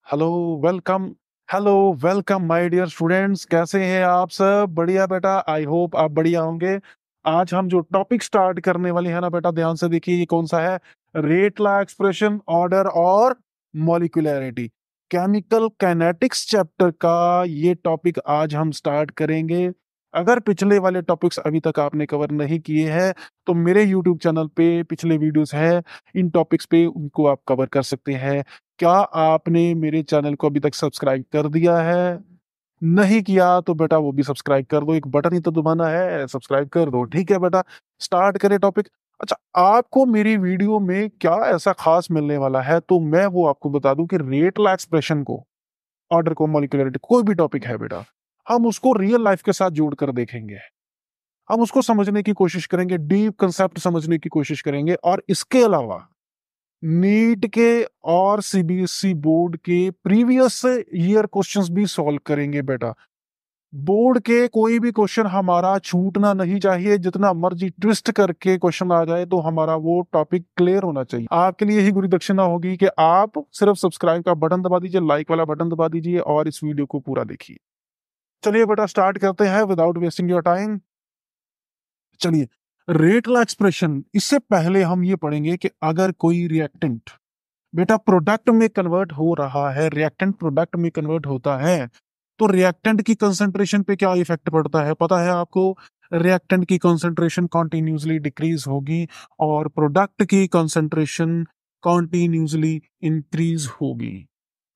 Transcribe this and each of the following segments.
Hello welcome. Hello welcome my dear students, कैसे हैं आप सब? बढ़िया बेटा, आई होप आप बढ़िया होंगे। आज हम जो टॉपिक स्टार्ट करने वाले हैं ना बेटा, ध्यान से देखिए ये कौन सा है। रेट लॉ एक्सप्रेशन, ऑर्डर और मॉलिक्यूलैरिटी, केमिकल काइनेटिक्स चैप्टर का ये टॉपिक आज हम स्टार्ट करेंगे। अगर पिछले वाले टॉपिक्स अभी तक आपने कवर नहीं किए हैं तो मेरे यूट्यूब चैनल पे पिछले वीडियोस हैं, इन टॉपिक्स पे उनको आप कवर कर सकते हैं। क्या आपने मेरे चैनल को अभी तक सब्सक्राइब कर दिया है? नहीं किया तो बेटा वो भी सब्सक्राइब कर दो, एक बटन ही तो दबाना है, सब्सक्राइब कर दो। ठीक है बेटा, स्टार्ट करें टॉपिक। अच्छा, आपको मेरी वीडियो में क्या ऐसा खास मिलने वाला है तो मैं वो आपको बता दूं कि रेट लॉ एक्सप्रेशन को, ऑर्डर को, मॉलिक्यूलरिटी, कोई भी टॉपिक है बेटा, हम उसको रियल लाइफ के साथ जोड़कर देखेंगे। हम उसको समझने की कोशिश करेंगे, डीप कंसेप्ट समझने की कोशिश करेंगे। और इसके अलावा नीट के और सीबीएसई बोर्ड के प्रीवियस ईयर क्वेश्चंस भी सॉल्व करेंगे बेटा। बोर्ड के कोई भी क्वेश्चन हमारा छूटना नहीं चाहिए, जितना मर्जी ट्विस्ट करके क्वेश्चन आ जाए तो हमारा वो टॉपिक क्लियर होना चाहिए। आपके लिए यही गुरु दक्षिणा होगी कि आप सिर्फ सब्सक्राइब का बटन दबा दीजिए, लाइक वाला बटन दबा दीजिए और इस वीडियो को पूरा देखिए। चलिए बेटा, स्टार्ट करते हैं विदाउट वेस्टिंग योर टाइम। चलिए, रेट लॉ एक्सप्रेशन, इससे पहले हम ये पढ़ेंगे कि अगर कोई रिएक्टेंट बेटा प्रोडक्ट में कन्वर्ट हो रहा है, रिएक्टेंट प्रोडक्ट में कन्वर्ट होता है, तो रिएक्टेंट की कंसंट्रेशन पे क्या इफेक्ट पड़ता है पता है आपको? रिएक्टेंट की कंसंट्रेशन कॉन्टिन्यूसली डिक्रीज होगी और प्रोडक्ट की कंसंट्रेशन कॉन्टिन्यूसली इंक्रीज होगी।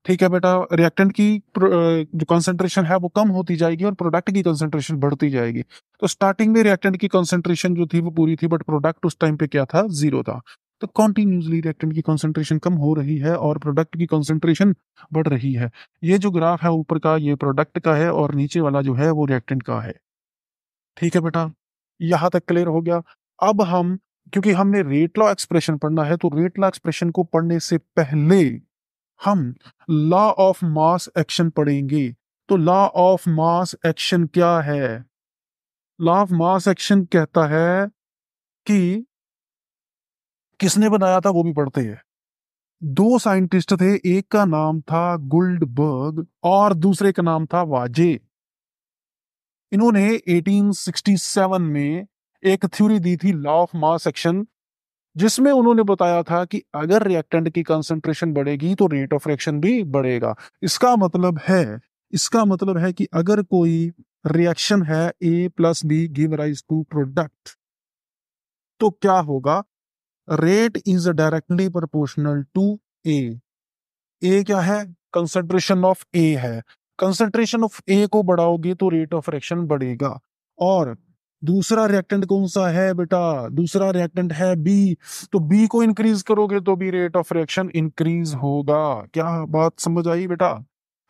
ठीक है बेटा, रिएक्टेंट की जो कंसंट्रेशन है वो कम होती जाएगी और प्रोडक्ट की कंसंट्रेशन बढ़ती जाएगी। तो स्टार्टिंग में रिएक्टेंट की कंसंट्रेशन जो थी वो पूरी थी, बट प्रोडक्ट उस टाइम पे क्या था? जीरो था। तो कॉन्टिन्यूसली रिएक्टेंट की कंसंट्रेशन कम हो रही है और प्रोडक्ट की कंसंट्रेशन बढ़ रही है। ये जो ग्राफ है ऊपर का, ये प्रोडक्ट का है और नीचे वाला जो है वो रिएक्टेंट का है। ठीक है बेटा, यहां तक क्लियर हो गया। अब हम, क्योंकि हमने रेट लॉ एक्सप्रेशन पढ़ना है, तो रेट लॉ एक्सप्रेशन को पढ़ने से पहले हम लॉ ऑफ मास एक्शन पढ़ेंगे। तो लॉ ऑफ मास एक्शन क्या है? लॉ ऑफ मास एक्शन कहता है कि किसने बनाया था वो भी पढ़ते हैं। दो साइंटिस्ट थे, एक का नाम था गुल्डबर्ग और दूसरे का नाम था वाजे। इन्होंने 1867 में एक थ्योरी दी थी, लॉ ऑफ मास एक्शन, जिसमें उन्होंने बताया था कि अगर रिएक्टेंट की कंसंट्रेशन बढ़ेगी तो रेट ऑफ रिएक्शन भी बढ़ेगा। इसका मतलब है इसका मतलब है कि अगर कोई रिएक्शन है, A plus B give rise to product, तो क्या होगा? Rate is directly proportional to A. A क्या है? कंसंट्रेशन ऑफ ए है। कंसंट्रेशन ऑफ ए को बढ़ाओगे तो रेट ऑफ रिएक्शन बढ़ेगा। और दूसरा रिएक्टेंट कौन सा है बेटा? दूसरा रिएक्टेंट है बी। तो बी को इंक्रीज करोगे तो भी रेट ऑफ रिएक्शन इंक्रीज होगा। क्या बात समझ आई बेटा?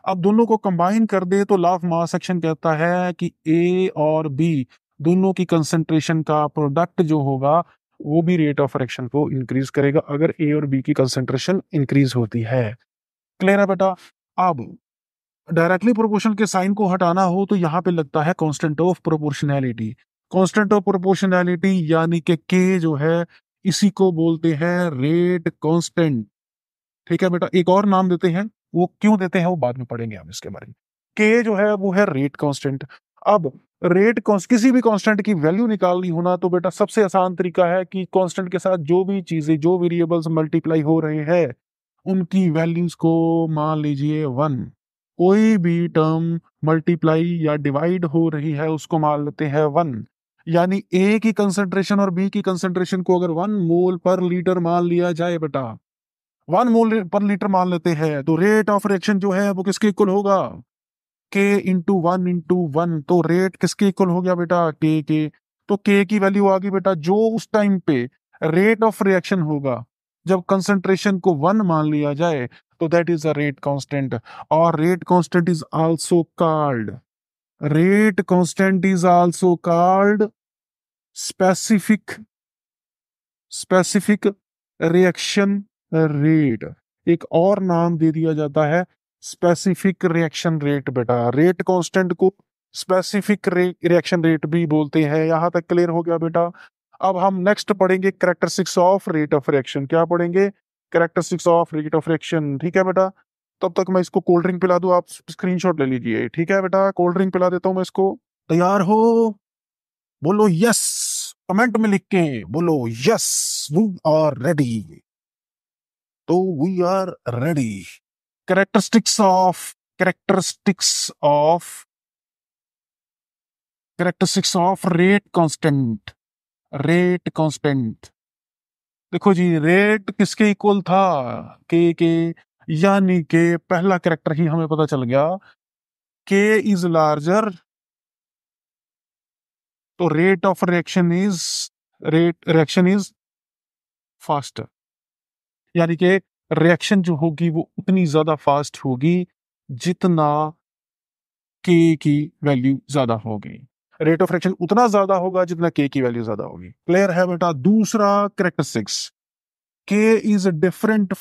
अब दोनों को कंबाइन कर दे तो लॉ ऑफ मास एक्शन कहता है कि ए और बी दोनों की कंसंट्रेशन का प्रोडक्ट जो होगा वो भी रेट ऑफ रिएक्शन को इंक्रीज करेगा अगर ए और बी की कंसंट्रेशन इंक्रीज होती है। क्लियर है बेटा? अब डायरेक्टली प्रोपोर्शनल के साइन को हटाना हो तो यहाँ पे लगता है constant of proportionality. Constant of proportionality यानी कि के जो है, इसी को बोलते हैं रेट कांस्टेंट। ठीक है बेटा, एक और नाम देते हैं, वो क्यों देते हैं वो बाद में पढ़ेंगे हम इसके बारे में। के जो है वो है रेट कांस्टेंट। अब किसी भी कांस्टेंट की वैल्यू निकालनी होना तो बेटा सबसे आसान तरीका है कि कांस्टेंट के साथ जो भी चीजें, जो वेरिएबल्स मल्टीप्लाई हो रहे हैं उनकी वैल्यूज को मान लीजिए 1। कोई भी टर्म मल्टीप्लाई या डिवाइड हो रही है उसको मान लेते हैं 1। यानी ए की कंसंट्रेशन और बी की कंसंट्रेशन को अगर 1 मोल पर लीटर मान लिया जाए बेटा, 1 मोल पर लीटर मान लेते हैं, तो रेट ऑफ रिएक्शन जो है वो किसके इक्वल होगा? K × 1 × 1। तो रेट किसके इक्वल हो गया बेटा? के। तो के की वैल्यू आ गई बेटा, जो उस टाइम पे रेट ऑफ रिएक्शन होगा जब कंसंट्रेशन को 1 मान लिया जाए, तो that is a rate constant. और rate constant is also called specific specific reaction rate. एक और नाम दे दिया जाता है स्पेसिफिक रिएक्शन रेट बेटा। रेट कांस्टेंट को स्पेसिफिक रिएक्शन रेट भी बोलते हैं। यहां तक क्लियर हो गया बेटा? अब हम नेक्स्ट पढ़ेंगे characteristics of rate of reaction. क्या पढ़ेंगे? Characteristics of rate of reaction. ठीक है बेटा, तब तक मैं इसको कोल्ड ड्रिंक पिला दूं, आप स्क्रीनशॉट ले लीजिए। ठीक है बेटा, कोल्ड ड्रिंक पिला देता हूं मैं इसको। तैयार हो? बोलो यस, कमेंट में लिख के बोलो यस, वी आर रेडी। तो we are ready. Characteristics of characteristics of characteristics of rate constant. Rate constant, देखो जी, रेट किसके इक्वल था? के, यानी के पहला कैरेक्टर ही हमें पता चल गया, के इज लार्जर, तो rate of reaction is faster, यानी कि रिएक्शन जो होगी वो उतनी ज्यादा फास्ट होगी जितना के की वैल्यू ज्यादा होगी। रेट ऑफ रिएक्शन उतना ज्यादा होगा जितना के की वैल्यू ज्यादा होगी। क्लियर है बेटा? दूसरा कैरेक्टरिस्टिक्स, के is different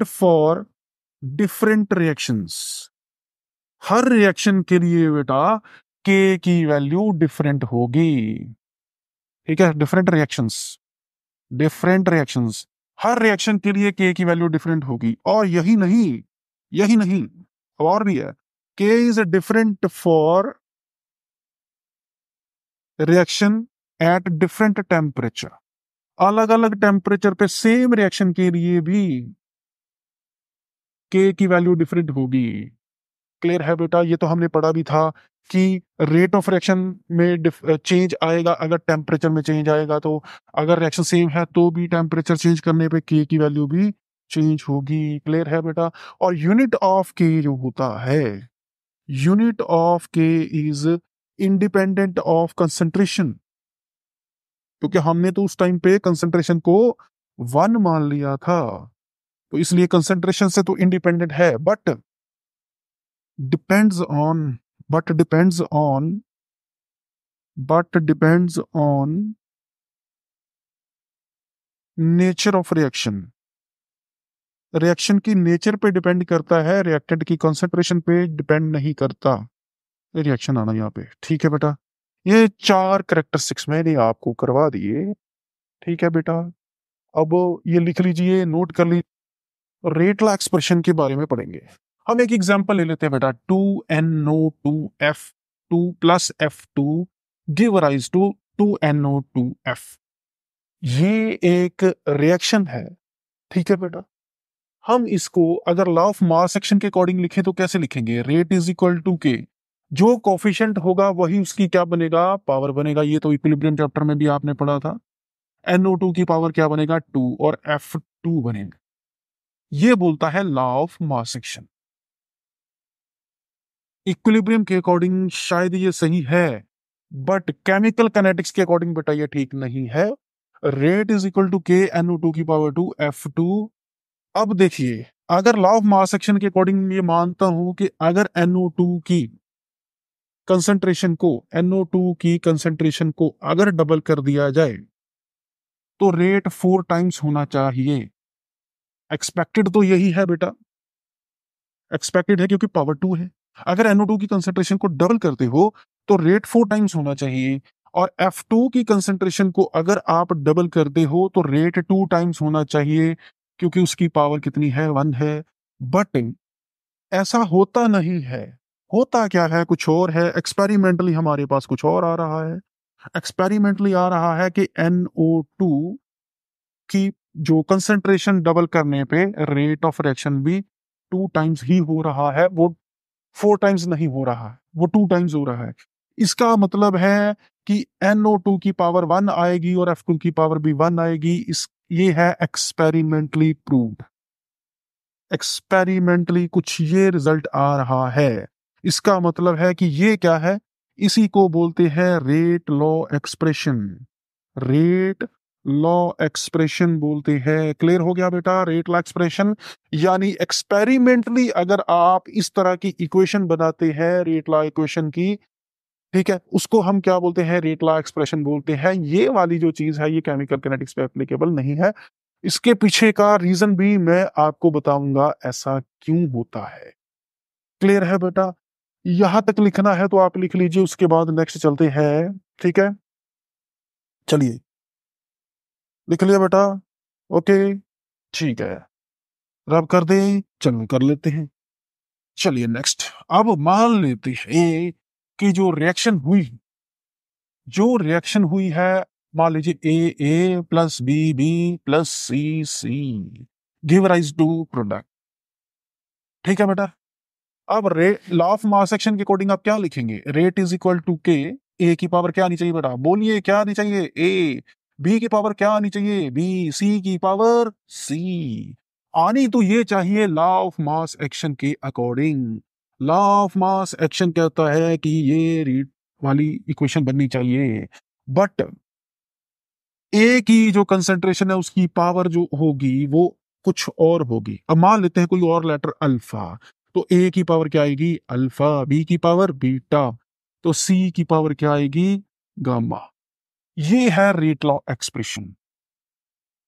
for different reactions. Her reaction के लिए बेटा के की वैल्यू डिफरेंट होगी। ठीक है, डिफरेंट रिएक्शंस, हर रिएक्शन के लिए के की वैल्यू डिफरेंट होगी। और यही नहीं और भी है, के is different for reaction at different temperature. अलग अलग टेम्परेचर पे सेम रिएक्शन के लिए भी के की वैल्यू डिफरेंट होगी। क्लियर है बेटा? ये तो हमने पढ़ा भी था कि रेट ऑफ रिएक्शन में चेंज आएगा अगर टेम्परेचर में चेंज आएगा, तो अगर रिएक्शन सेम है तो भी टेम्परेचर चेंज करने पे के की वैल्यू भी चेंज होगी। क्लियर है बेटा? और यूनिट ऑफ के जो होता है, unit of K is independent of concentration, क्योंकि हमने तो उस टाइम पे कंसंट्रेशन को 1 मान लिया था, तो इसलिए कंसंट्रेशन से तो इंडिपेंडेंट है, but depends on but depends on but depends on nature of reaction. Reaction की नेचर पे डिपेंड करता है, रिएक्टेंट की कंसंट्रेशन पे डिपेंड नहीं करता। रिएक्शन आना यहाँ पे। ठीक है बेटा, ये 4 कैरेक्टरिस्टिक्स मैंने आपको करवा दिए। ठीक है बेटा, अब ये लिख लीजिए, नोट कर लीजिए। रेटला एक्सप्रेशन के बारे में पढ़ेंगे। हम एक एग्जांपल ले लेते हैं बेटा, 2NO2F2 plus F2 give rise to 2NO2F। ये एक रिएक्शन है। ठीक है बेटा, हम इसको अगर लॉ ऑफ मास एक्शन के अकॉर्डिंग लिखें तो कैसे लिखेंगे? रेट इज इक्वल टू के, जो कोफिशिएंट होगा वही उसकी क्या बनेगा? पावर बनेगा। ये तो इक्विलिब्रियम चैप्टर में भी आपने पढ़ा था। NO2 की पावर क्या बनेगा? 2, और F2 बनेगा। ये बोलता है law of mass action. Equilibrium के अकॉर्डिंग शायद ये सही है, बट केमिकल काइनेटिक्स के अकॉर्डिंग बेटा ये ठीक नहीं है। रेट इज इक्वल टू के NO2 की पावर 2 F2। अब देखिए, अगर लॉ ऑफ मास एक्शन के अकॉर्डिंग ये मानता हूं कि अगर NO2 की कंसंट्रेशन को अगर डबल कर दिया जाए तो रेट 4 टाइम्स होना चाहिए। एक्सपेक्टेड तो यही है बेटा, एक्सपेक्टेड है क्योंकि पावर 2 है। अगर NO2 की कंसंट्रेशन को डबल करते हो तो रेट 4 टाइम्स होना चाहिए, और F2 की कंसंट्रेशन को अगर आप डबल करते हो तो रेट 2 टाइम्स होना चाहिए, क्योंकि उसकी पावर कितनी है? 1 है। बट ऐसा होता नहीं है। होता क्या है? कुछ और है। एक्सपेरिमेंटली हमारे पास कुछ और आ रहा है। एक्सपेरिमेंटली आ रहा है कि NO2 की जो कंसंट्रेशन डबल करने पे रेट ऑफ रिएक्शन भी 2 टाइम्स ही हो रहा है, वो 4 टाइम्स नहीं हो रहा है, वो 2 टाइम्स हो रहा है। इसका मतलब है कि NO2 की पावर 1 आएगी और F2 की पावर भी 1 आएगी। ये है एक्सपेरिमेंटली प्रूव्ड। एक्सपेरिमेंटली कुछ ये रिजल्ट आ रहा है। इसका मतलब है कि ये क्या है? इसी को बोलते हैं रेट लॉ एक्सप्रेशन। रेट लॉ एक्सप्रेशन बोलते हैं। क्लियर हो गया बेटा? रेट लॉ एक्सप्रेशन यानी एक्सपेरिमेंटली अगर आप इस तरह की इक्वेशन बनाते हैं रेट लॉ इक्वेशन की, ठीक है, उसको हम क्या बोलते हैं? रेट लॉ एक्सप्रेशन बोलते हैं। ये वाली जो चीज है ये केमिकल काइनेटिक्स पे एप्लीकेबल नहीं है। इसके पीछे का रीजन भी मैं आपको बताऊंगा ऐसा क्यों होता है। क्लियर है बेटा? यहां तक लिखना है तो आप लिख लीजिए, उसके बाद नेक्स्ट चलते हैं। ठीक है, चलिए, लिख लिया बेटा? ओके, ठीक है। रब कर दें, चलो कर लेते हैं। चलिए नेक्स्ट, अब मान लेते हैं कि जो रिएक्शन हुई है, मान लीजिए A plus B plus C give rise to product. ठीक है बेटा, अब rate law of mass action के अकॉर्डिंग आप क्या लिखेंगे? रेट इज इक्वल टू के, ए की पावर क्या आनी चाहिए बेटा? बोलिए क्या आनी चाहिए? ए। बी की पावर क्या आनी चाहिए? बी। सी की पावर सी। आनी तो ये चाहिए लॉ ऑफ मास एक्शन के according. Law of mass action कहता है कि ये रेट वाली इक्वेशन बननी चाहिए, बट ए की जो कंसेंट्रेशन है उसकी पावर जो होगी वो कुछ और होगी। अब मान लेते हैं कोई और लेटर अल्फा, तो ए की पावर क्या आएगी? अल्फा। बी की पावर बीटा, तो सी की पावर क्या आएगी? गामा। ये है रेट लॉ एक्सप्रेशन।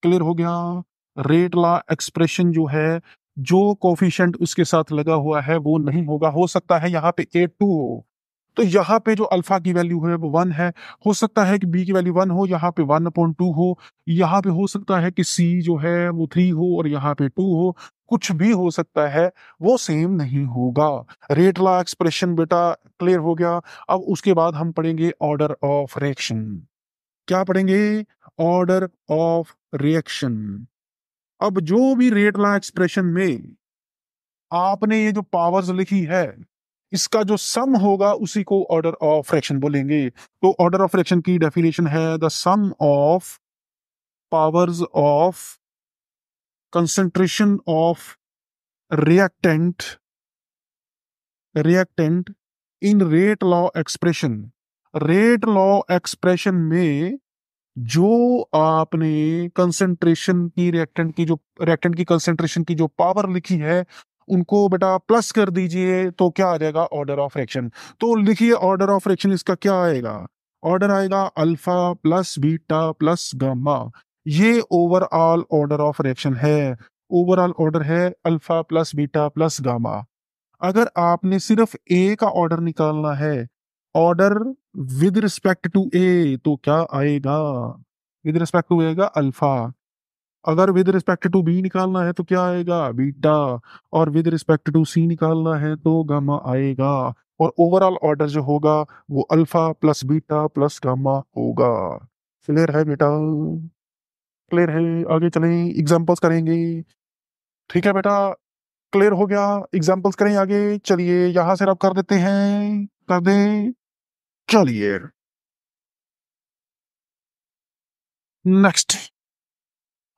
क्लियर हो गया? रेट लॉ एक्सप्रेशन जो है, जो कोफिशिएंट उसके साथ लगा हुआ है वो नहीं होगा। हो सकता है यहाँ पे ए टू हो, तो यहाँ पे जो अल्फा की वैल्यू है वो 1 है। हो सकता है कि बी की वैल्यू 1 हो, यहाँ पे 1/2 हो। यहाँ पे हो सकता है कि सी जो है वो 3 हो और यहाँ पे 2 हो। कुछ भी हो सकता है, वो सेम नहीं होगा। रेट लॉ एक्सप्रेशन बेटा क्लियर हो गया। अब उसके बाद हम पढ़ेंगे ऑर्डर ऑफ रिएक्शन। क्या पढ़ेंगे? Order of reaction. अब जो भी रेट लॉ एक्सप्रेशन में आपने ये जो पावर्स लिखी है, इसका जो सम होगा उसी को ऑर्डर ऑफ फ्रैक्शन बोलेंगे। तो ऑर्डर ऑफ फ्रैक्शन की डेफिनेशन है the sum of powers of concentration of reactant reactant in rate law expression. रेट लॉ एक्सप्रेशन में जो आपने कंसंट्रेशन की रिएक्टेंट की कंसंट्रेशन की जो पावर लिखी है, उनको बेटा प्लस कर दीजिए, तो क्या आ जाएगा? Order of reaction. तो लिखिए ऑर्डर ऑफ रिएक्शन इसका क्या आएगा? ऑर्डर आएगा alpha plus beta plus gamma. ये ओवरऑल ऑर्डर ऑफ रिएक्शन है। ओवरऑल ऑर्डर है alpha plus beta plus gamma. अगर आपने सिर्फ ए का ऑर्डर निकालना है, ऑर्डर विद रिस्पेक्ट टू ए, तो क्या आएगा? विद रिस्पेक्ट टू आएगा अल्फा। अगर विद रिस्पेक्ट टू बी निकालना है तो क्या आएगा? बीटा। और विद रिस्पेक्ट टू सी निकालना है तो गामा आएगा। और ओवरऑल ऑर्डर जो होगा वो alpha plus beta plus gamma होगा। क्लियर है बेटा? क्लियर है? आगे चलें, एग्जांपल्स करेंगे। ठीक है बेटा, क्लियर हो गया? एग्जांपल्स करें आगे। चलिए यहां से रब कर देते हैं, कर दें। चलिए नेक्स्ट,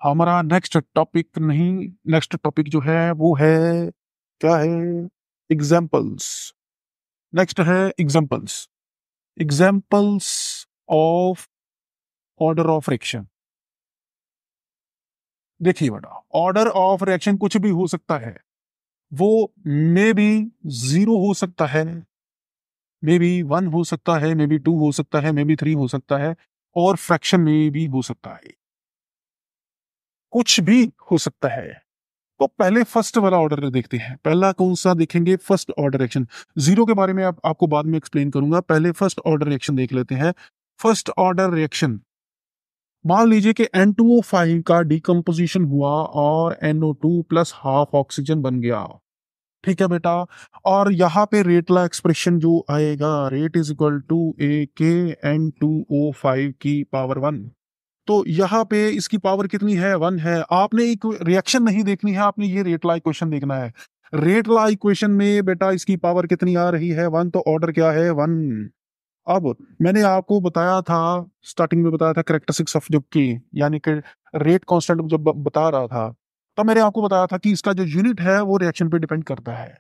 हमारा नेक्स्ट टॉपिक जो है वो है, क्या है? एग्जाम्पल्स। नेक्स्ट है examples. Examples of order of reaction. देखिए बेटा, ऑर्डर ऑफ रिएक्शन कुछ भी हो सकता है। वो मे बी 0 हो सकता है, मे बी 1 हो सकता है, मे बी 2 हो सकता है, मे बी 3 हो सकता है, और फ्रैक्शन में भी हो सकता है। कुछ भी हो सकता है। तो पहले फर्स्ट वाला ऑर्डर देखते हैं। पहला कौन सा देखेंगे? First order reaction. 0 के बारे में आपको बाद में एक्सप्लेन करूंगा, पहले फर्स्ट ऑर्डर रिएक्शन देख लेते हैं। फर्स्ट ऑर्डर रिएक्शन, मान लीजिए कि N2O5 का डिकम्पोजिशन हुआ और NO2 प्लस हाफ ऑक्सीजन बन गया। ठीक है बेटा, और यहाँ पे रेट ला एक्सप्रेशन जो आएगा, रेट इज इक्वल टू ए के N2O5 की पावर 1। तो यहाँ पे इसकी पावर कितनी है? 1 है। आपने एक रिएक्शन नहीं देखनी है, आपने ये रेट ला इक्वेशन देखना है। रेट ला इक्वेशन में बेटा इसकी पावर कितनी आ रही है? 1। तो ऑर्डर क्या है? 1। अब मैंने आपको बताया था, स्टार्टिंग में बताया था करेक्टरिस्टिक्स ऑफ जब की, यानी कि रेट कांस्टेंट जब बता रहा था, तब मैंने आपको बताया था कि इसका जो यूनिट है वो रिएक्शन पे डिपेंड करता है।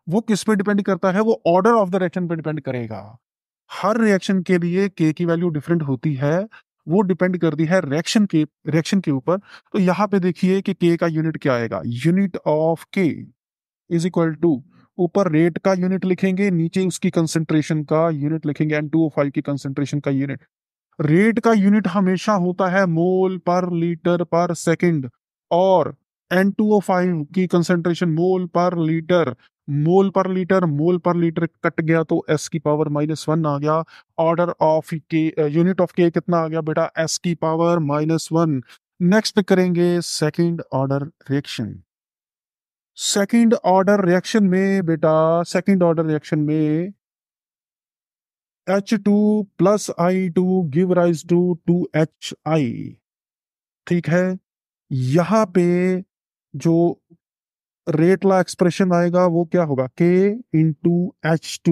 वो किस पे डिपेंड करता है? वो ऑर्डर ऑफ द रिएक्शन पे डिपेंड करेगा। हर रिएक्शन के लिए के की वैल्यू डिफरेंट होती है, वो डिपेंड करती है रिएक्शन के ऊपर। तो यहाँ पे देखिए कि के का यूनिट क्या आएगा। Unit of K is equal to, ऊपर रेट का यूनिट लिखेंगे, नीचे उसकी कंसेंट्रेशन का यूनिट लिखेंगे, N2O5 की कंसेंट्रेशन का यूनिट। रेट का यूनिट हमेशा होता है मोल पर लीटर पर सेकंड, और N2O5 की कंसेंट्रेशन मोल पर लीटर कट गया तो S की पावर -1 आ गया। ऑर्डर ऑफ के, यूनिट ऑफ के कितना आ गया बेटा? S की पावर -1। नेक्स्ट करेंगे second order reaction. Second order reaction में बेटा, सेकंड ऑर्डर रिएक्शन में H2 plus I2 give rise to 2HI। ठीक है, यहां पे जो रेट ला एक्सप्रेशन आएगा वो क्या होगा, K into H2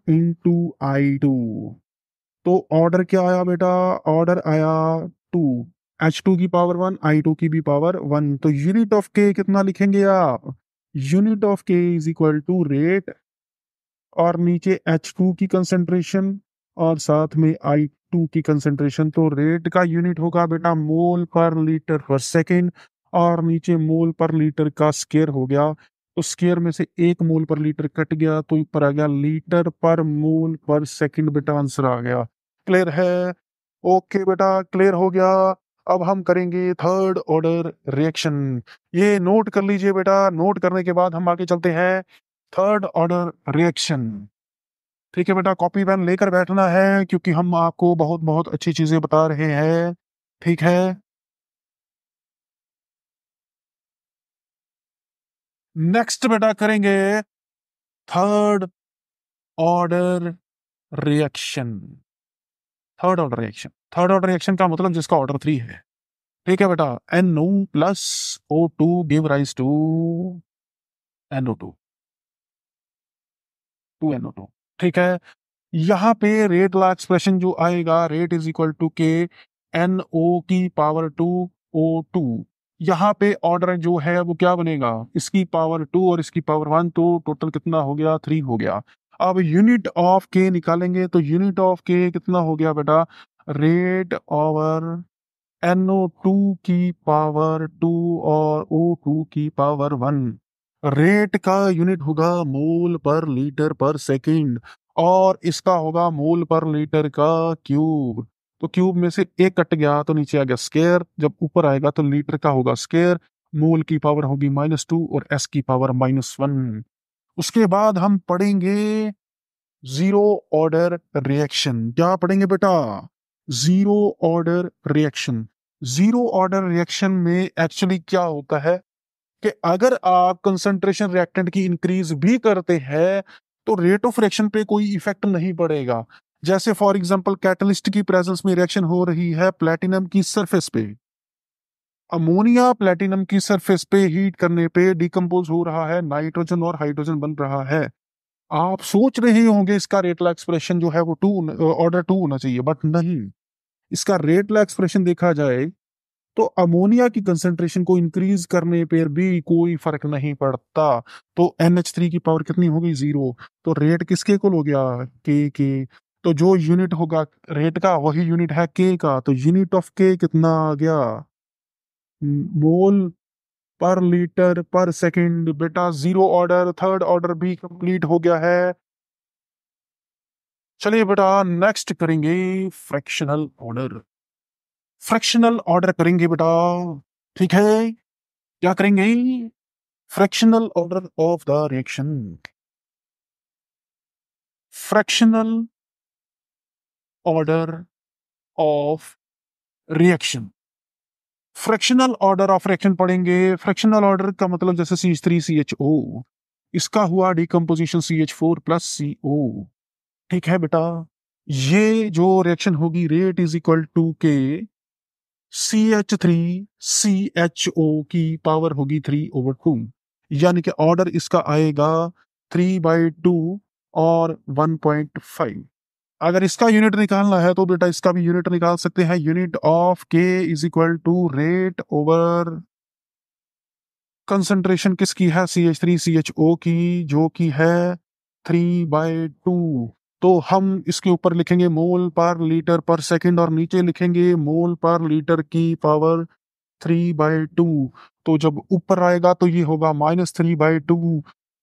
into I2। तो ऑर्डर क्या आया बेटा, ऑर्डर आया 2, H2 की पावर 1, I2 की भी पावर 1। तो यूनिट ऑफ K कितना लिखेंगे आप, unit of K is equal to rate और नीचे H2 की कंसेंट्रेशन और साथ में I2 की कंसेंट्रेशन। तो रेट का यूनिट होगा बेटा मोल पर लीटर पर सेकेंड, और नीचे मोल पर लीटर का स्केयर हो गया। तो स्केयर में से एक मोल पर लीटर कट गया तो ऊपर आ गया लीटर पर मोल पर सेकंड। बेटा आंसर आ गया। क्लियर है? ओके बेटा, क्लियर हो गया। अब हम करेंगे थर्ड ऑर्डर रिएक्शन। ये नोट कर लीजिए बेटा, नोट करने के बाद हम आगे चलते हैं थर्ड ऑर्डर रिएक्शन। ठीक है बेटा, कॉपी पेन लेकर बैठना है क्योंकि हम आपको बहुत बहुत अच्छी चीजें बता रहे हैं। ठीक है, नेक्स्ट बेटा करेंगे third order reaction. Third order reaction, third order reaction का मतलब जिसका ऑर्डर 3 है। ठीक है बेटा, NO plus O2 give rise to NO2, 2NO2। ठीक है, यहाँ पे रेट ला एक्सप्रेशन जो आएगा, रेट इज इक्वल टू के NO की पावर 2 O2। यहाँ पे ऑर्डर जो है वो क्या बनेगा, इसकी पावर 2 और इसकी पावर 1, तो टोटल कितना हो गया, 3 हो गया। अब यूनिट ऑफ के निकालेंगे तो यूनिट ऑफ के कितना हो गया बेटा, रेट ओवर NO2 की पावर 2 और O2 की पावर 1। रेट का यूनिट होगा मोल पर लीटर पर सेकंड, और इसका होगा मोल पर लीटर का क्यूब। तो क्यूब में से एक कट गया तो नीचे आ गया स्केयर, जब ऊपर आएगा तो लीटर का होगा स्केयर। मोल की पावर होगी -2 और एस की पावर -1। उसके बाद हम पढ़ेंगे जीरो ऑर्डर रिएक्शन। क्या पढ़ेंगे बेटा, zero order reaction. Zero order reaction में एक्चुअली क्या होता है कि अगर आप कंसंट्रेशन रिएक्टेंट की इंक्रीज भी करते हैं तो रेट ऑफ रिएक्शन पे कोई इफेक्ट नहीं पड़ेगा। जैसे फॉर एग्जांपल कैटलिस्ट की प्रेजेंस में रिएक्शन हो रही है प्लेटिनम की सरफेस पे, अमोनिया प्लेटिनम की सरफेस पे हीट करने पे डिकम्पोज हो रहा है, नाइट्रोजन और हाइड्रोजन बन रहा है। आप सोच रहे होंगे इसका रेटला एक्सप्रेशन जो है वो ऑर्डर 2 होना चाहिए, बट नहीं। इसका रेटला एक्सप्रेशन देखा जाए तो अमोनिया की कंसंट्रेशन को इंक्रीज करने पर भी कोई फर्क नहीं पड़ता। तो NH3 की पावर कितनी होगी, 0। तो रेट किसके इक्वल हो गया, के। तो जो यूनिट होगा रेट का वही यूनिट है के का। तो यूनिट ऑफ के कितना आ गया, मोल पर लीटर पर सेकंड। बेटा जीरो ऑर्डर थर्ड ऑर्डर भी कंप्लीट हो गया है। चलिए बेटा नेक्स्ट करेंगे फ्रैक्शनल ऑर्डर। फ्रैक्शनल ऑर्डर करेंगे बेटा। ठीक है, क्या करेंगे, fractional order of the reaction. Fractional order of reaction, fractional order of reaction पढ़ेंगे। फ्रैक्शनल ऑर्डर का मतलब जैसे CH3CHO, इसका हुआ डिकम्पोजिशन CH4 प्लस CO। ठीक है बेटा, ये जो रिएक्शन होगी रेट इज इक्वल टू के CH3CHO की पावर होगी 3/2, यानी कि ऑर्डर इसका आएगा 3/2 और 1.5। अगर इसका यूनिट निकालना है तो बेटा इसका भी यूनिट निकाल सकते हैं। Unit of K is equal to rate over concentration किसकी है, CH3CHO की, जो की है 3/2। तो हम इसके ऊपर लिखेंगे मोल पर लीटर पर सेकंड और नीचे लिखेंगे मोल पर लीटर की पावर 3/2। तो जब ऊपर आएगा तो ये होगा -3/2।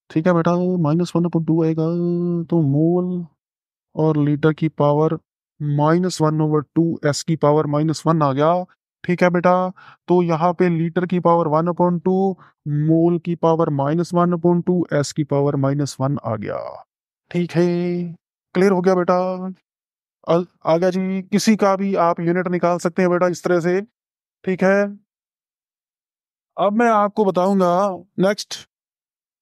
ठीक है बेटा, -1/2 आएगा। तो मोल और लीटर की पावर -1/2, एस की पावर -1 आ गया। ठीक है बेटा, तो यहाँ पे लीटर की पावर 1/2, मोल की पावर -1/2, एस की पावर -1 आ गया। ठीक है, क्लियर हो गया बेटा। आ गया जी, किसी का भी आप यूनिट निकाल सकते हैं बेटा इस तरह से। ठीक है, अब मैं आपको बताऊंगा नेक्स्ट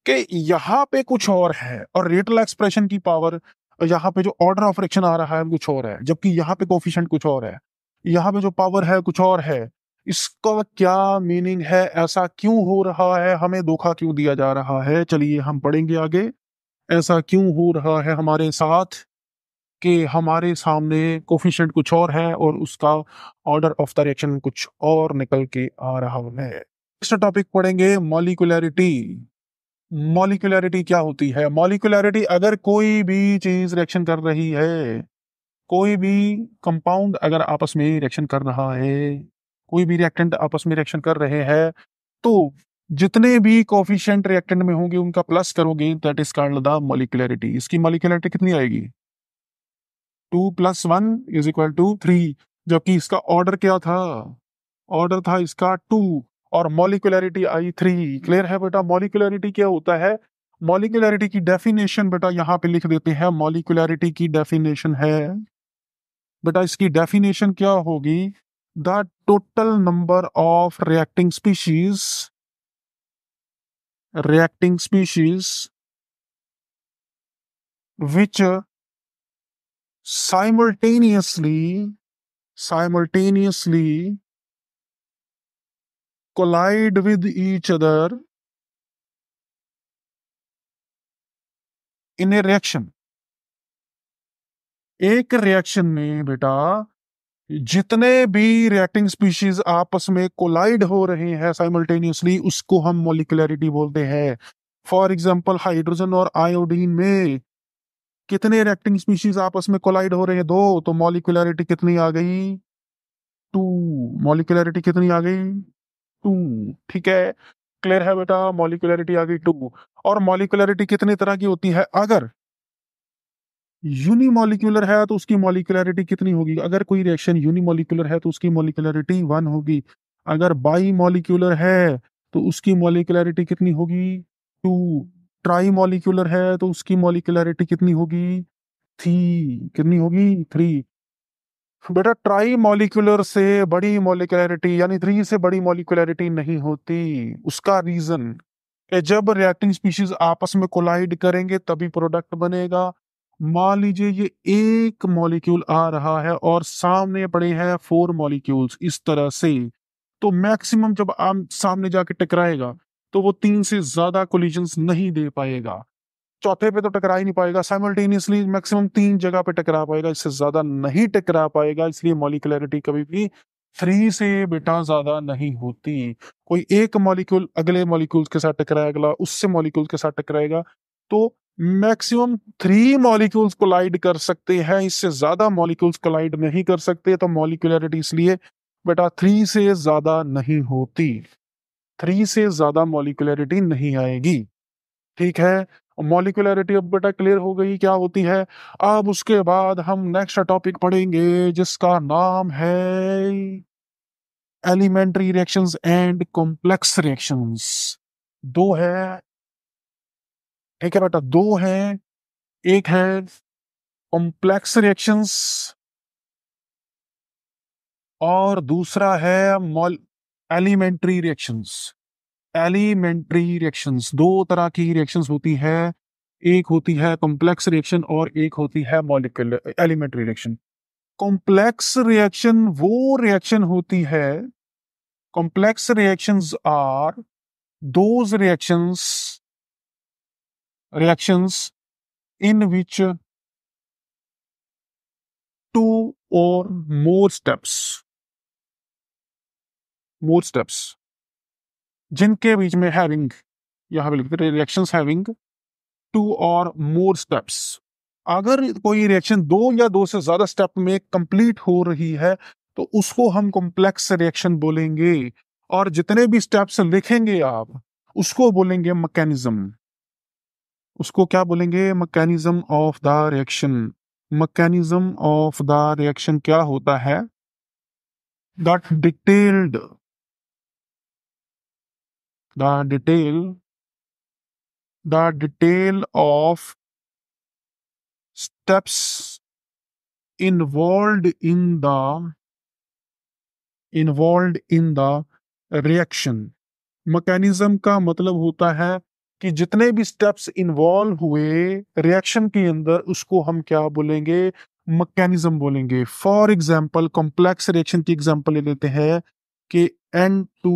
कि यहाँ पे कुछ और है और रियल एक्सप्रेशन की पावर, यहाँ पे जो ऑर्डर ऑफ रिएक्शन आ रहा है कुछ और है, जबकि यहाँ पे कोफिशिएंट कुछ और है, यहाँ पे जो पावर है कुछ और है। इसका क्या मीनिंग है, ऐसा क्यों हो रहा है, हमें धोखा क्यों दिया जा रहा है? चलिए हम पढ़ेंगे आगे, ऐसा क्यों हो रहा है हमारे साथ कि हमारे सामने कोफिशिएंट कुछ और है और उसका ऑर्डर ऑफ द रिएक्शन कुछ और निकल के आ रहा है। नेक्स्ट टॉपिक पढ़ेंगे मॉलिक्यूलैरिटी। मॉलिक्यूलैरिटी क्या होती है? मॉलिक्यूलैरिटी, अगर कोई भी चीज रिएक्शन कर रही है, कोई भी कंपाउंड अगर आपस में रिएक्शन कर रहा है, कोई भी रिएक्टेंट आपस में रिएक्शन कर रहे हैं, तो जितने भी कोफिशिएंट रिएक्टेंट में होंगे उनका प्लस करोगे, दैट इज कॉल्ड द मॉलिक्यूलैरिटी। इसकी मॉलिक्यूलैरिटी कितनी आएगी? 2 + 1 = 3, जबकि इसका ऑर्डर क्या था? ऑर्डर था इसका 2 और मॉलिक्यूलैरिटी आई 3। क्लियर है बेटा? मॉलिक्यूलैरिटी क्या होता है? मॉलिक्यूलैरिटी की डेफिनेशन बेटा यहाँ पे लिख देते हैं। मॉलिक्यूलैरिटी की डेफिनेशन है बेटा, इसकी डेफिनेशन क्या होगी? The total number of reacting species which simultaneously collide with each other in a reaction। एक रिएक्शन में बेटा जितने भी रिएक्टिंग स्पीशीज आपस में कोलाइड हो रहे हैं साइमल्टेनियसली, उसको हम मॉलिक्यूलैरिटी बोलते हैं। फॉर एग्जांपल हाइड्रोजन और आयोडीन में कितने रिएक्टिंग स्पीशीज आपस में कोलाइड हो रहे हैं? 2, तो मॉलिक्यूलैरिटी कितनी आ गई? 2। मॉलिक्यूलैरिटी कितनी आ गई? 2। ठीक है, क्लियर है बेटा? मॉलिक्यूलैरिटी आ गई 2। और मॉलिक्यूलैरिटी कितनी तरह की होती है? अगर यूनिमॉलिक्यूलर है तो उसकी मॉलिक्यूलैरिटी कितनी होगी? अगर कोई रिएक्शन यूनिमॉलिक्यूलर है तो उसकी मॉलिक्यूलैरिटी 1 होगी। अगर बाई मॉलिक्यूलर है तो उसकी मॉलिक्यूलैरिटी कितनी होगी? 2। ट्राई मॉलिक्यूलर है तो उसकी मॉलिक्यूलैरिटी कितनी होगी? 3। कितनी होगी? 3। बेटा ट्राई मॉलिक्यूलर से बड़ी मॉलिक्यूलैरिटी यानी 3 से बड़ी मॉलिक्यूलैरिटी नहीं होती। उसका रीजन कि जब रिएक्टिंग स्पीशीज आपस में कोलाइड करेंगे तभी प्रोडक्ट बनेगा। मान लीजिए ये एक मॉलिक्यूल आ रहा है और सामने पड़े हैं 4 मॉलिक्यूल्स इस तरह से, तो मैक्सिमम जब आम सामने जाके टकराएगा तो वो 3 से ज्यादा कोलिजन्स नहीं दे पाएगा। चौथे पे तो टकरा ही नहीं पाएगा। साइमल्टेनियसली मैक्सिमम 3 जगह पे टकरा पाएगा, इससे ज्यादा नहीं टकरा पाएगा। इसलिए मॉलिक्यूलैरिटी कभी भी 3 से बेटा ज्यादा नहीं होती। कोई एक मॉलिक्यूल अगले मॉलिक्यूल के साथ टकराएगा, अगला उससे मॉलिक्यूल के साथ टकराएगा, तो मैक्सिमम 3 मॉलिक्यूल्स कोलाइड कर सकते हैं, इससे ज्यादा मॉलिक्यूल्स कोलाइड नहीं कर सकते। तो मॉलिक्यूलैरिटी इसलिए बेटा 3 से ज्यादा नहीं होती। 3 से ज्यादा मॉलिक्यूलैरिटी नहीं आएगी। ठीक है, मॉलिक्यूलैरिटी अब बेटा क्लियर हो गई क्या होती है। अब उसके बाद हम नेक्स्ट टॉपिक पढ़ेंगे जिसका नाम है elementary reactions and complex reactions. 2 है, ठीक है बेटा, 2 है। एक है कॉम्प्लेक्स रिएक्शंस और दूसरा है एलिमेंट्री रिएक्शंस। एलिमेंट्री रिएक्शंस 2 तरह की रिएक्शंस होती है, एक होती है कॉम्प्लेक्स रिएक्शन और एक होती है molecular elementary reaction. Complex reaction वो रिएक्शन होती है, complex reactions are those reactions in which 2 or more steps जिनके बीच में हैविंग, यहां पे लिखते हैं रिएक्शंस हैविंग 2 और मोर स्टेप्स। अगर कोई रिएक्शन 2 या 2 से ज्यादा स्टेप में कंप्लीट हो रही है तो उसको हम कॉम्प्लेक्स रिएक्शन बोलेंगे। और जितने भी स्टेप्स लिखेंगे आप उसको बोलेंगे मैकेनिज्म। उसको क्या बोलेंगे? Mechanism of the reaction. Mechanism of the reaction क्या होता है? The detailed the detail of steps involved in the reaction। Mechanism का मतलब होता है कि जितने भी स्टेप्स इन्वॉल्व हुए रिएक्शन के अंदर उसको हम क्या बोलेंगे, मैकेनिज्म बोलेंगे। फॉर एग्जांपल कॉम्प्लेक्स रिएक्शन की एग्जांपल ले लेते हैं कि N2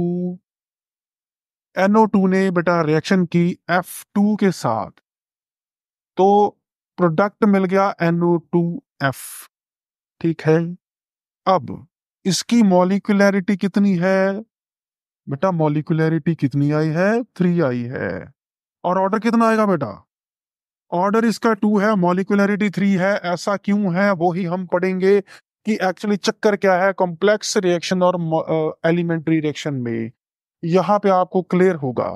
NO2 ने बेटा रिएक्शन की F2 के साथ, तो प्रोडक्ट मिल गया NO2F। ठीक है, अब इसकी मॉलिक्यूलैरिटी कितनी है बेटा, मॉलिक्यूलैरिटी कितनी आई है, 3 आई है। और ऑर्डर कितना आएगा बेटा, ऑर्डर इसका 2 है, मॉलिक्यूलैरिटी 3 है। ऐसा क्यों है वो ही हम पढ़ेंगे कि एक्चुअली चक्कर क्या है कॉम्प्लेक्स रिएक्शन और एलिमेंट्री रिएक्शन में, यहाँ पे आपको क्लियर होगा।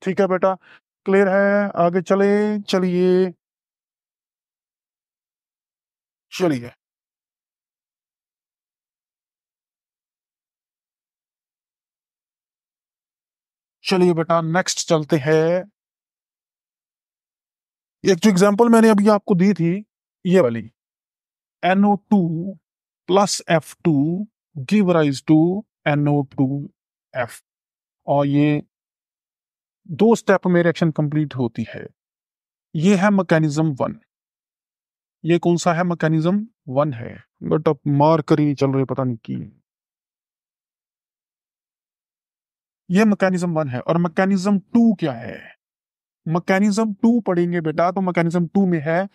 ठीक है बेटा, क्लियर है, आगे चले, चलिए चलिए चलिए बेटा नेक्स्ट चलते हैं। एक जो एग्जांपल मैंने अभी आपको दी थी, ये वाली, NO2 plus F2 give rise to NO2F, और ये 2 स्टेप में रिएक्शन कंप्लीट होती है। ये है मैकेनिज्म 1। ये कौन सा है, मैकेनिज्म 1 है। बट अब मार्कर ही नहीं चल रहे, पता नहीं की। ये मैकेनिज्म 1 है। और मैकेनिज्म 2 क्या है, मैकेनिज्म 2 पढ़ेंगे बेटा, तो मैकेनिज्म 2 में है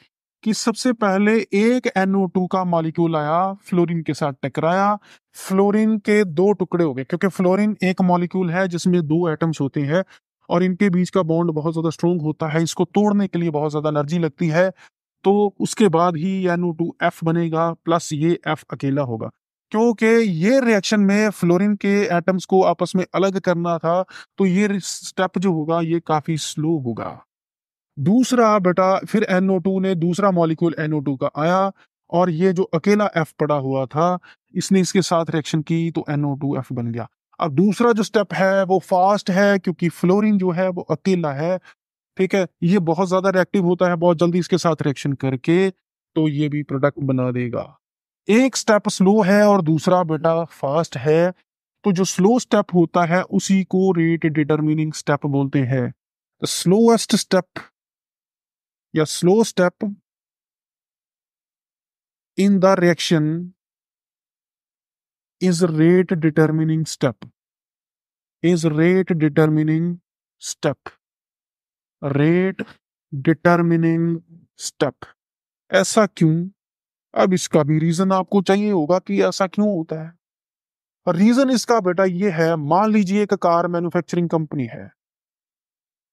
कि सबसे पहले एक NO2 का मॉलिक्यूल आया, फ्लोरीन के साथ टकराया, फ्लोरीन के 2 टुकड़े हो गए, क्योंकि फ्लोरीन एक मॉलिक्यूल है जिसमें 2 एटम्स होते हैं और इनके बीच का बॉन्ड बहुत ज्यादा स्ट्रोंग होता है, इसको तोड़ने के लिए बहुत ज्यादा एनर्जी लगती है। तो उसके बाद ही NO2F बनेगा, प्लस ये F अकेला होगा। क्योंकि ये रिएक्शन में फ्लोरीन के एटम्स को आपस में अलग करना था, तो ये स्टेप जो होगा ये काफी स्लो होगा। दूसरा बेटा, फिर NO2 ने दूसरा मॉलिक्यूल NO2 का आया, और ये जो अकेला F पड़ा हुआ था, इसने इसके साथ रिएक्शन की, तो NO2F बन गया। अब दूसरा जो स्टेप है वो फास्ट है, क्योंकि फ्लोरीन जो है वो अकेला है। ठीक है, ये बहुत ज्यादा रिएक्टिव होता है, बहुत जल्दी इसके साथ रिएक्शन करके तो ये भी प्रोडक्ट बना देगा। एक स्टेप स्लो है और दूसरा बेटा फास्ट है, तो जो स्लो स्टेप होता है उसी को रेट डिटरमिनिंग स्टेप बोलते हैं। स्लोएस्ट स्टेप या slow step in the reaction is rate determining step, is rate determining step, rate determining step। ऐसा क्यों, अब इसका भी रीजन आपको चाहिए होगा कि ऐसा क्यों होता है। रीजन इसका बेटा ये है, मान लीजिए एक कार मैन्युफैक्चरिंग कंपनी है,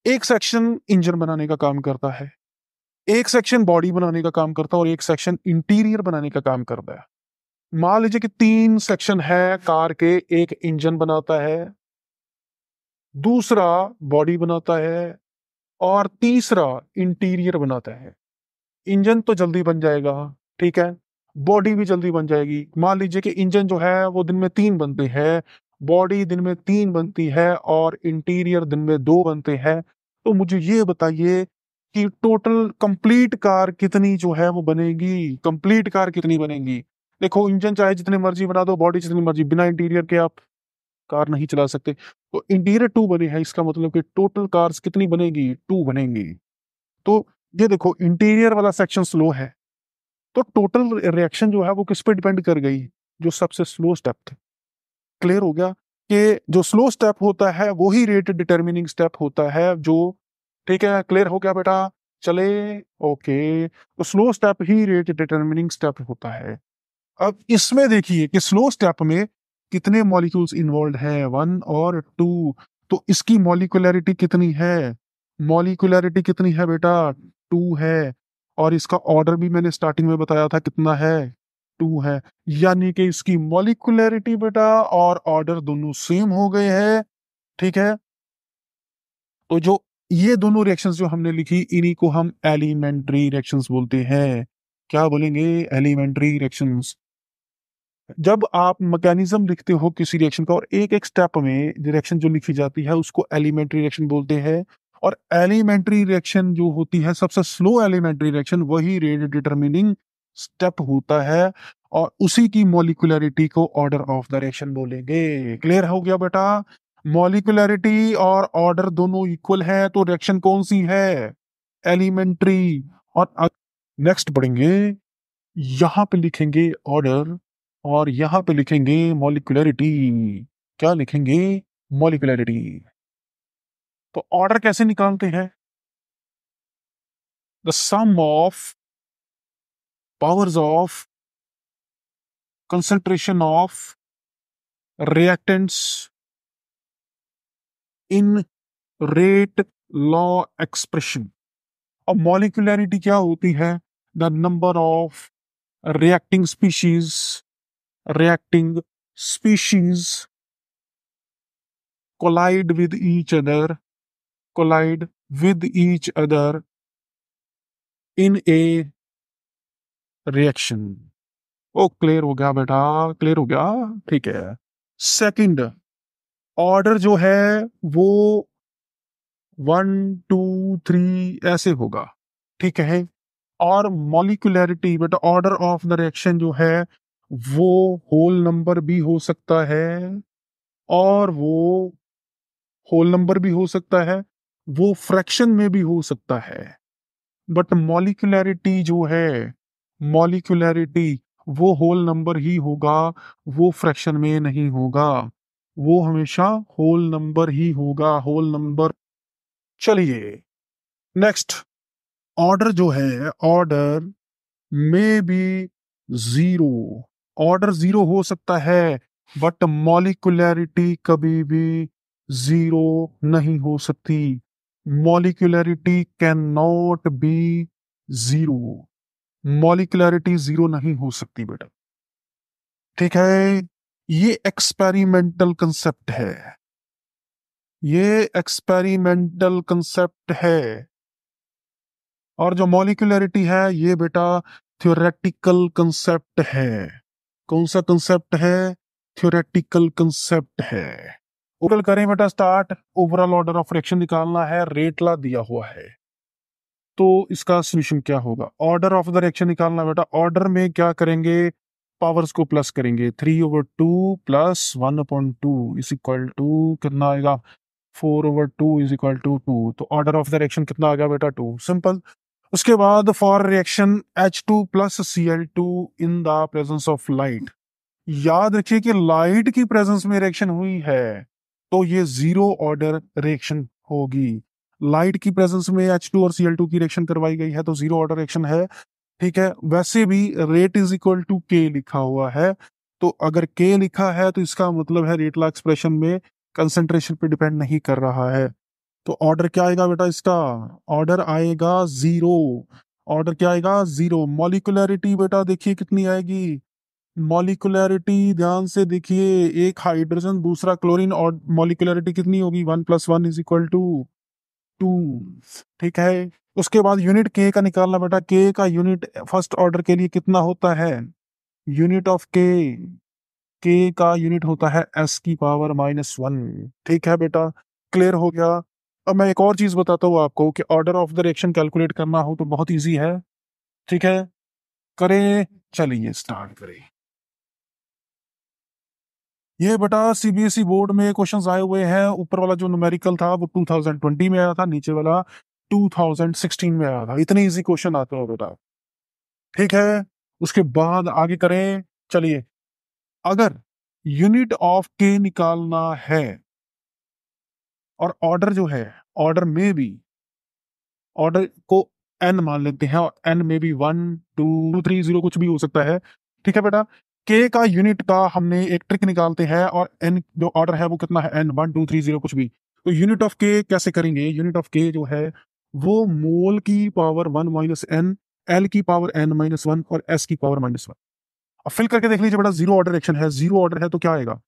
एक सेक्शन इंजन बनाने का काम करता है, एक सेक्शन बॉडी बनाने का काम करता है, और एक सेक्शन इंटीरियर बनाने का काम करता है। मान लीजिए कि 3 सेक्शन है कार के, एक इंजन बनाता है, दूसरा बॉडी बनाता है, और तीसरा इंटीरियर बनाता है। इंजन तो जल्दी बन जाएगा, ठीक है, बॉडी भी जल्दी बन जाएगी। मान लीजिए कि इंजन जो है वो दिन में 3 बनते हैं, बॉडी दिन में 3 बनती है, और इंटीरियर दिन में 2 बनते हैं। तो मुझे ये बताइए कि टोटल कंप्लीट कार कितनी जो है वो बनेगी, कंप्लीट कार कितनी बनेगी। देखो, इंजन चाहे जितने मर्जी बना दो, बॉडी जितनी मर्जी, बिना इंटीरियर के आप कार नहीं चला सकते। तो इंटीरियर 2 बने हैं, इसका मतलब कि टोटल कार्स कितनी बनेगी, 2 बनेंगी। तो ये देखो, इंटीरियर वाला सेक्शन स्लो है, तो टोटल रिएक्शन जो है वो किस पे डिपेंड कर गई, जो सबसे स्लो स्टेप थे। क्लियर हो गया कि जो स्लो स्टेप होता है वो ही रेट डिटरमिनिंग स्टेप होता है जो, ठीक है, क्लियर हो गया बेटा, चले, ओके। तो स्लो स्टेप ही रेट डिटरमिनिंग स्टेप होता है। अब इसमें देखिए कि स्लो स्टेप में कितने मॉलिक्यूल्स इन्वॉल्व है, 1 और 2। तो इसकी मॉलिक्यूलैरिटी कितनी है, मॉलिक्यूलैरिटी कितनी है बेटा, 2 है। और इसका ऑर्डर भी मैंने स्टार्टिंग में बताया था कितना है, 2 है। यानी कि इसकी मॉलिक्यूलैरिटी बेटा और ऑर्डर दोनों सेम हो गए हैं। ठीक है, तो जो ये दोनों रिएक्शंस जो हमने लिखी, इन्हीं को हम एलिमेंट्री रिएक्शंस बोलते हैं। क्या बोलेंगे, एलिमेंट्री रिएक्शंस। जब आप मैकेनिज्म लिखते हो किसी रिएक्शन का, और एक एक स्टेप में रिएक्शन जो लिखी जाती है उसको एलिमेंट्री रिएक्शन बोलते हैं। और एलिमेंट्री रिएक्शन जो होती है, सबसे स्लो एलिमेंट्री रिएक्शन, वही रेट डिटरमिनिंग स्टेप होता है, और उसी की मॉलिक्यूलरिटी को ऑर्डर ऑफ द रिएक्शन बोलेंगे। क्लियर हो गया बेटा। मॉलिक्यूलरिटी और ऑर्डर दोनों इक्वल है तो रिएक्शन कौन सी है? एलिमेंट्री। और नेक्स्ट पढ़ेंगे, यहां पे लिखेंगे ऑर्डर और यहां पे लिखेंगे मॉलिक्यूलरिटी। क्या लिखेंगे? मॉलिक्यूलरिटी। तो ऑर्डर कैसे निकालते हैं? The sum of powers of concentration of reactants in rate law expression। और मॉलिक्यूलरिटी क्या होती है? The number of reacting species reacting species collide with each other collide with each other in a reaction। ओ clear हो गया बेटा, clear हो गया, ठीक है। सेकंड, ऑर्डर जो है वो 1 2 3 ऐसे होगा, ठीक है। और मॉलिक्यूलरिटी बेटा, ऑर्डर ऑफ द रिएक्शन जो है वो होल नंबर भी हो सकता है और वो होल नंबर भी हो सकता है, वो फ्रैक्शन में भी हो सकता है। बट मॉलिक्यूलरिटी जो है, मॉलिक्यूलरिटी वो होल नंबर ही होगा, वो फ्रैक्शन में नहीं होगा, वो हमेशा होल नंबर ही होगा, होल नंबर। चलिए नेक्स्ट, ऑर्डर जो है, ऑर्डर में बी जीरो, ऑर्डर जीरो हो सकता है बट मॉलिक्यूलरिटी कभी भी जीरो नहीं हो सकती। Molecularity can not be zero, molecularity zero नहीं हो सकती बेटा, ठीक है। ये एक्सपेरिमेंटल कंसेप्ट है, ये एक्सपेरिमेंटल कंसेप्ट है। और जो मॉलिक्यूलरिटी है ये बेटा थ्योरेटिकल कंसेप्ट है। कौन सा कंसेप्ट है? थ्योरेटिकल कंसेप्ट है। ओवरऑल करें बेटा start. Overall order of reaction निकालना है, रेट ला दिया हुआ है, तो इसका सोल्यूशन क्या होगा? ऑर्डर ऑफ द रिएक्शन निकालना बेटा, ऑर्डर में क्या करेंगे? पावर्स को प्लस करेंगे, 3/2 प्लस 1/2 इज इक्वल टू कितना आएगा? 4/2 इज इक्वल टू 2। तो ऑर्डर ऑफ द रिएक्शन कितना आ गया बेटा? 2, सिंपल। उसके बाद for reaction H2 plus Cl2 in the presence of light, याद रखिए कि लाइट की प्रेजेंस में रिएक्शन हुई है तो ये जीरो ऑर्डर रिएक्शन होगी। लाइट की प्रेजेंस में H2 और Cl2 की रिएक्शन करवाई गई है तो जीरो ऑर्डर रिएक्शन है, ठीक है। वैसे भी रेट इज इक्वल टू के लिखा हुआ है, तो अगर के लिखा है तो इसका मतलब है रेट लॉ एक्सप्रेशन में कंसेंट्रेशन पे डिपेंड नहीं कर रहा है। तो ऑर्डर क्या आएगा बेटा इसका? ऑर्डर आएगा जीरो। ऑर्डर क्या आएगा? जीरो। मॉलिक्यूलरिटी बेटा देखिए कितनी आएगी? मॉलिक्यूलरिटी ध्यान से देखिए, एक हाइड्रोजन दूसरा क्लोरीन, और मॉलिक्यूलरिटी कितनी होगी? 1 + 1 इज इक्वल टू 2, ठीक है। उसके बाद यूनिट के का निकालना बेटा। के का यूनिट फर्स्ट ऑर्डर के लिए कितना होता है? यूनिट ऑफ के का यूनिट होता है S⁻⁻1, ठीक है बेटा, क्लियर हो गया। अब मैं एक और चीज बताता हूँ आपको कि order of the reaction calculate करना हो तो बहुत इजी है, ठीक है। करें, चलिए स्टार्ट करें। ये बेटा सीबीएसई बोर्ड में क्वेश्चंस आए हुए हैं। ऊपर वाला जो न्यूमेरिकल था वो 2020 में आया था, नीचे वाला 2016 में आया था। इतने इजी क्वेश्चन आते हो बेटा, ठीक है। उसके बाद आगे करें, चलिए। अगर यूनिट ऑफ के निकालना है और ऑर्डर जो है, ऑर्डर में भी, ऑर्डर को एन मान लेते हैं और एन में भी 1 2 3 0 कुछ भी हो सकता है, ठीक है बेटा। के का यूनिट का हमने एक ट्रिक निकालते हैं और एन जो ऑर्डर है वो कितना है? एन 1 2 3 0 कुछ भी। तो यूनिट ऑफ के कैसे करेंगे? यूनिट ऑफ के जो है वो मोल की पावर 1 - n, एल की पावर n - 1 और एस की पावर -1। अब फिल करके देख लीजिए बेटा, जीरो ऑर्डर रिएक्शन है, जीरो ऑर्डर है तो क्या आएगा?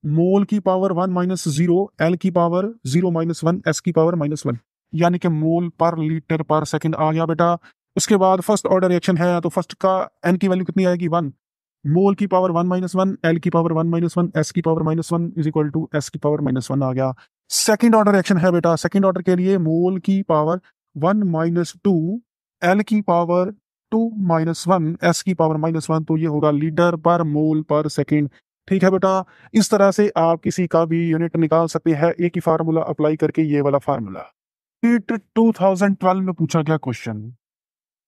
मोल की पावर 1 - 0, एल की पावर 0 - 1, एस की पावर -1, यानी कि मोल पर लीटर पर सेकंड आ गया बेटा। उसके बाद फर्स्ट ऑर्डर रिएक्शन है तो फर्स्ट का एन की वैल्यू कितनी आएगी? 1। मोल की पावर 1 - 1, एल की पावर 1 - 1, एस की power -1 is equal to S की पावर -1 आ गया। सेकंड ऑर्डर रिएक्शन है बेटा, सेकंड ऑर्डर के लिए मोल की पावर 1 - 2, एल की पावर 2 - 1, एस की पावर -1, तो ये होगा लीटर पर मोल पर सेकंड, ठीक है बेटा, इस तरह से आप किसी का भी यूनिट निकाल सकते हैं एक ही फार्मूला अप्लाई करके, ये वाला फार्मूला। 2012 में पूछा गया क्वेश्चन,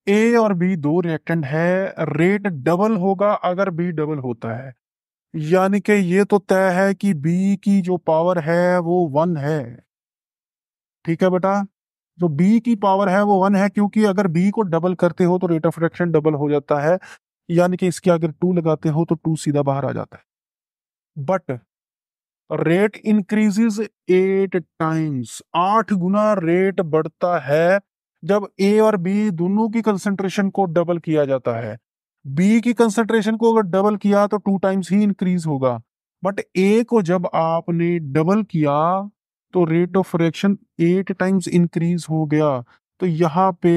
ए और बी दो रिएक्टेंट है, रेट डबल होगा अगर बी डबल होता है। यानी कि ये तो तय है कि बी की जो पावर है वो 1 है। ठीक है बेटा, जो बी की पावर है वो 1 है, क्योंकि अगर बी को डबल करते हो तो रेट ऑफ रिएक्शन डबल हो जाता है। यानी कि इसके अगर 2 लगाते हो तो 2 सीधा बाहर आ जाता है। But rate increases 8 times, 8 Guna rate बढ़ता है जब ए और बी दोनों की कंसंट्रेशन को डबल किया जाता है। बी की कंसंट्रेशन को अगर डबल किया तो 2 टाइम्स ही इंक्रीज होगा, बट ए को जब आपने डबल किया तो rate of reaction 8 times increase हो गया। तो यहाँ पे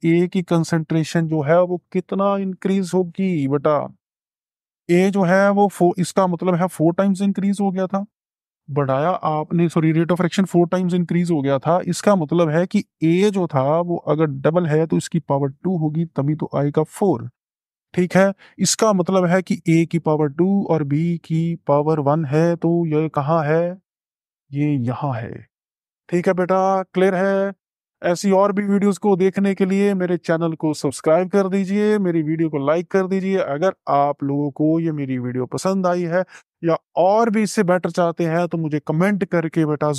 ए की कंसंट्रेशन जो है वो कितना इंक्रीज होगी बेटा? ए जो है वो इसका मतलब है 4 टाइम्स इंक्रीज हो गया था, बढ़ाया आपने, sorry, rate of reaction 4 times increase हो गया था। इसका मतलब है कि ए जो था वो अगर डबल है तो इसकी पावर 2 होगी, तभी तो आएगा 4। ठीक है, इसका मतलब है कि ए की पावर 2 और बी की पावर 1 है, तो ये कहाँ है? ये यहाँ है। ठीक है बेटा, क्लियर है? ऐसी और भी वीडियोस को देखने के लिए मेरे चैनल को सब्सक्राइब कर दीजिए, मेरी वीडियो को लाइक कर दीजिए। अगर आप लोगों को ये मेरी वीडियो पसंद आई है या और भी इससे बेटर चाहते हैं तो मुझे कमेंट करके बेटा